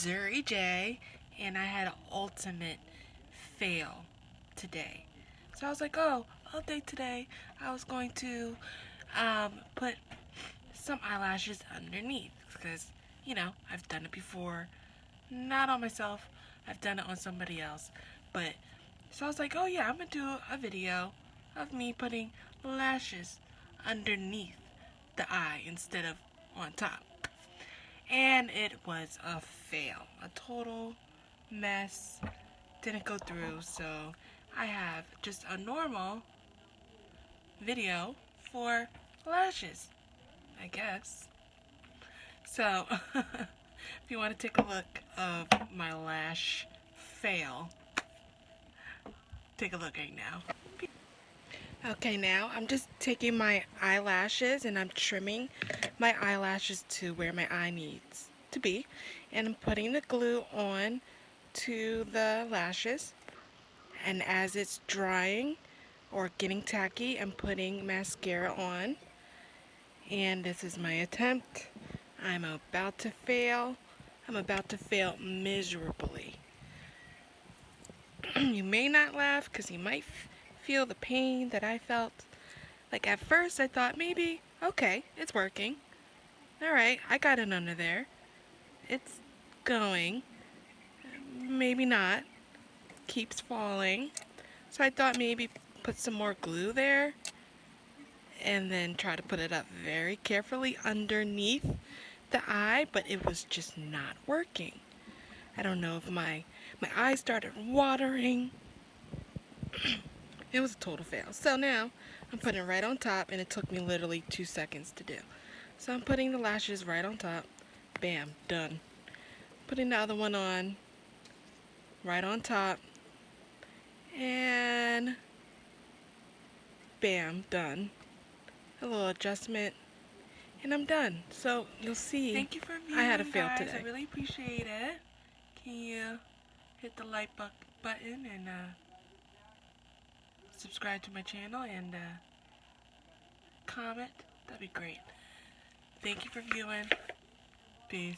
Zuri J, and I had an ultimate fail today. So I was like, oh, all day today I was going to put some eyelashes underneath because, I've done it before. Not on myself, I've done it on somebody else. But, so I was like, oh yeah, I'm going to do a video of me putting lashes underneath the eye instead of on top. And it was a fail, a total mess. Didn't go through, so I have just a normal video for lashes, I guess. So, if you want to take a look of my lash fail, take a look right now. Okay, now I'm just taking my eyelashes and I'm trimming my eyelashes to where my eye needs to be. And I'm putting the glue on to the lashes. And as it's drying or getting tacky, I'm putting mascara on. And this is my attempt. I'm about to fail. I'm about to fail miserably. You may not laugh because you might feel the pain that I felt. Like at first I thought maybe, okay, it's working. Alright, I got it under there. It's going. Maybe not. Keeps falling. So I thought maybe put some more glue there. And then try to put it up very carefully underneath the eye. But it was just not working. I don't know if my eyes started watering. It was a total fail. So now I'm putting it right on top, and it took me literally 2 seconds to do. So I'm putting the lashes right on top. Bam, done. Putting the other one on, right on top. And bam, done. A little adjustment, and I'm done. So you'll see. Thank you for viewing, I had a fail today. I really appreciate it. Can you hit the like button and subscribe to my channel and comment? That'd be great. Thank you for viewing. Peace.